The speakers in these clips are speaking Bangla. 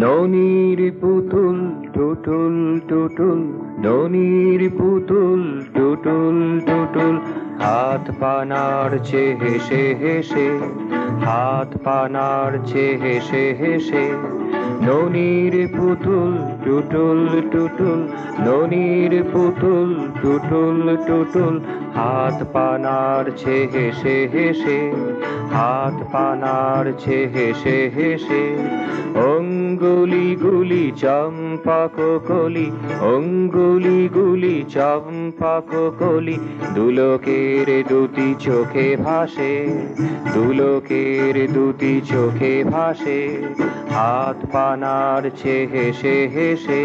ননির পুতুল টুটুল টুটুল, ননির পুতুল টুটুল টুটুল, হাত পা নাড়ছে হেসে হেসে, হাত পা নাড়ছে হেসে হেসে। ননির পুতুল টুটুল টুটুল, ননির পুতুল টুটুল টুটুল, হাত পা নাড়ছে হেসে হেসে, হাত পা নাড়ছে হেসে হেসে। অঙ্গুলি গুলি চম্পক কলি, অঙ্গুলি গুলি চম্পক কলি, দুলোকের দুটি চোখে ভাসে, দুলোকের দুটি চোখে ভাসে। হাত পা নাড়ছে হেসে হেসে,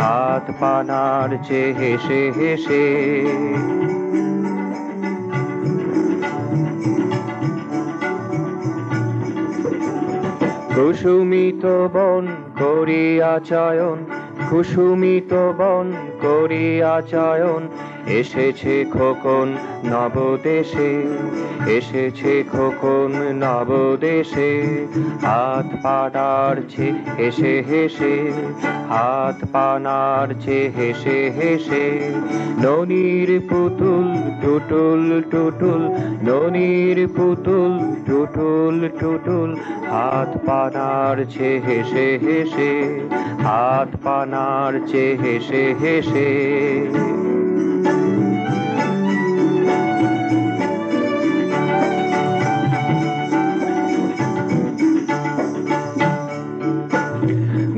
হাত পা নাড়ছে হেসে হেসে। কুসুমিত বন করিয়া চয়ন, কুসুমিত বন করিয়া চয়ন, এসেছে খোকন নবদেশে, এসেছে খোকন নবদেশে। হাত পা নাড়ছে হেসে হেসে, হাত পা নাড়ছে হেসে হেসে। ননির পুতুল টুটুল টুটুল, ননির পুতুল টুটুল টুটুল, হাত পা নাড়ছে হেসে হেসে, হাত পা নাড়ছে হেসে হেসে।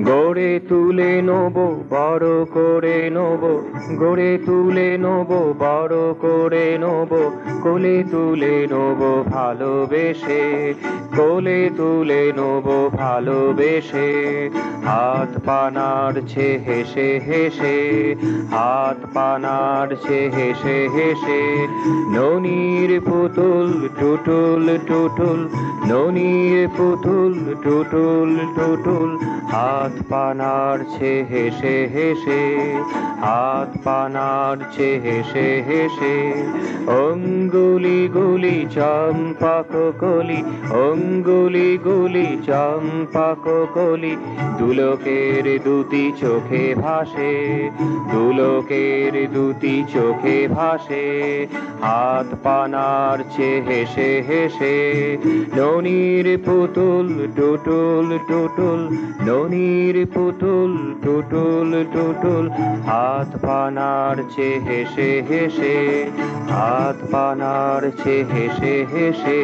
গড়ে তুলে নেব বড় করে নেব, গড়ে তুলে নেব বড় করে নেব, কোলে তুলে নেব ভালোবেসে, কোলে তুলে নেব ভালোবেসে। হাত পা নাড়ছে হেসে হেসে, হাত পা নাড়ছে হেসে হেসে। ননির পুতুল টুটুল টুটুল, ননির পুতুল টুটুল টুটুল, হাত পা নাড়ছে হেসে হেসে, হাত পা নাড়ছে হেসে হেসে। অঙ্গুলি গুলি চম্পক কলি, অঙ্গুলি গুলি চম্পক কলি, দুলোকের দুটি চোখে ভাসে, দুলোকের দুটি চোখে ভাসে। হাত পা নাড়ছে হেসে হেসে। ননির পুতুল টুটুল টুটুল, ননির পুতুল টুটুল টুটুল, হাত পা নাড়ছে হেসে হেসে, হাত পা নাড়ছে হেসে হেসে।